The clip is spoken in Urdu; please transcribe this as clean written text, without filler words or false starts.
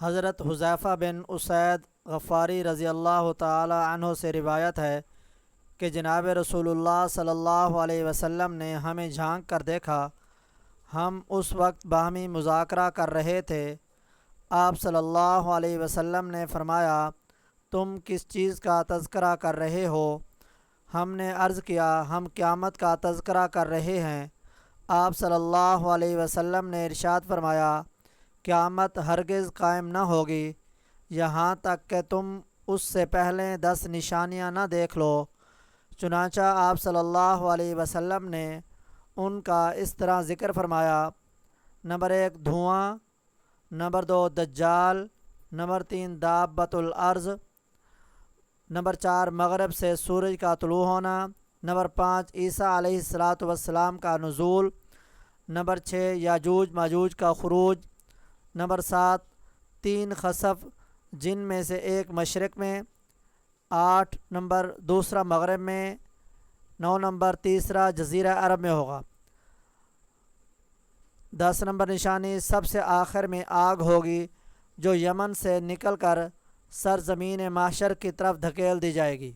حضرت حذیفہ بن اسید غفاری رضی اللہ تعالی عنہ سے روایت ہے کہ جناب رسول اللہ صلی اللہ علیہ وسلم نے ہمیں جھانک کر دیکھا۔ ہم اس وقت باہمی مذاکرہ کر رہے تھے۔ آپ صلی اللہ علیہ وسلم نے فرمایا، تم کس چیز کا تذکرہ کر رہے ہو؟ ہم نے عرض کیا، ہم قیامت کا تذکرہ کر رہے ہیں۔ آپ صلی اللہ علیہ وسلم نے ارشاد فرمایا، قیامت ہرگز قائم نہ ہوگی یہاں تک کہ تم اس سے پہلے 10 نشانیاں نہ دیکھ لو۔ چنانچہ آپ صلی اللہ علیہ وسلم نے ان کا اس طرح ذکر فرمایا: نمبر 1 دھواں، نمبر 2 دجال، نمبر 3 دابۃ الارض، نمبر 4 مغرب سے سورج کا طلوع ہونا، نمبر 5 عیسیٰ علیہ السلام کا نزول، نمبر 6 یاجوج ماجوج کا خروج، نمبر 7 3 خسف جن میں سے ایک مشرق میں، 8 نمبر دوسرا مغرب میں، 9 نمبر تیسرا جزیرہ عرب میں ہوگا، 10 نمبر نشانی سب سے آخر میں آگ ہوگی جو یمن سے نکل کر سرزمین محشر کی طرف دھکیل دی جائے گی۔